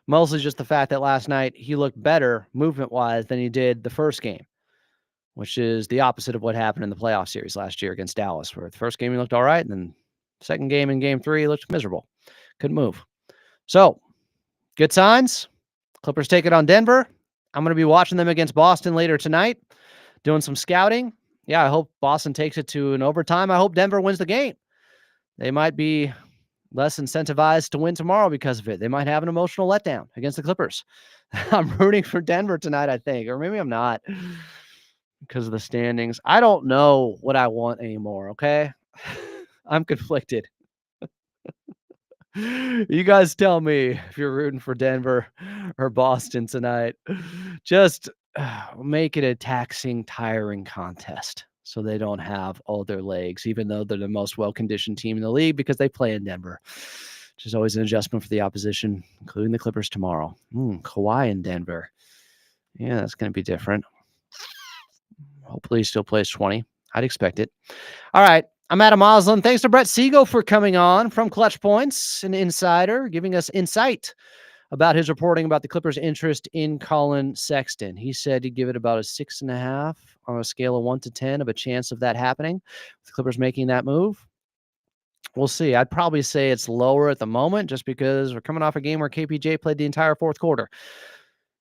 Mostly just the fact that last night he looked better movement-wise than he did the first game, which is the opposite of what happened in the playoff series last year against Dallas, where the first game he looked all right, and then second game in game 3, he looked miserable. Couldn't move. So, good signs. Clippers take it on Denver. I'm going to be watching them against Boston later tonight, doing some scouting. Yeah, I hope Boston takes it to an overtime. I hope Denver wins the game. They might be less incentivized to win tomorrow because of it. They might have an emotional letdown against the Clippers. I'm rooting for Denver tonight, I think, or maybe I'm not because of the standings. I don't know what I want anymore, okay? I'm conflicted. You guys tell me if you're rooting for Denver or Boston tonight. Just make it a taxing, tiring contest so they don't have all their legs, even though they're the most well-conditioned team in the league because they play in Denver, which is always an adjustment for the opposition, including the Clippers tomorrow. Kawhi in Denver. Yeah, that's going to be different. Hopefully he still plays 20. I'd expect it. All right. I'm Adam Oslin. Thanks to Brett Siegel for coming on from Clutch Points, an insider, giving us insight about his reporting about the Clippers' interest in Collin Sexton. He said he'd give it about a 6.5 on a scale of 1 to 10 of a chance of that happening, the Clippers making that move. We'll see. I'd probably say it's lower at the moment just because we're coming off a game where KPJ played the entire fourth quarter.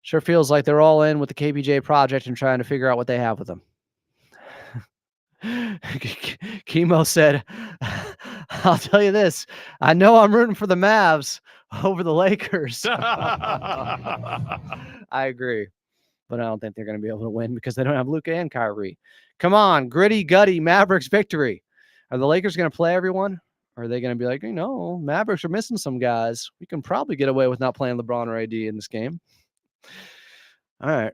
Sure feels like they're all in with the KPJ project and trying to figure out what they have with him. Chemo said, I'll tell you this. I know I'm rooting for the Mavs over the Lakers. I agree. But I don't think they're going to be able to win because they don't have Luka and Kyrie. Come on, gritty, gutty Mavericks victory. Are the Lakers going to play everyone? Or are they going to be like, Mavericks are missing some guys. We can probably get away with not playing LeBron or AD in this game. All right.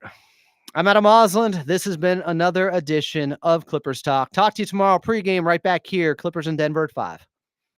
I'm Adam Osland. This has been another edition of Clippers Talk. Talk to you tomorrow pregame right back here. Clippers in Denver at 5.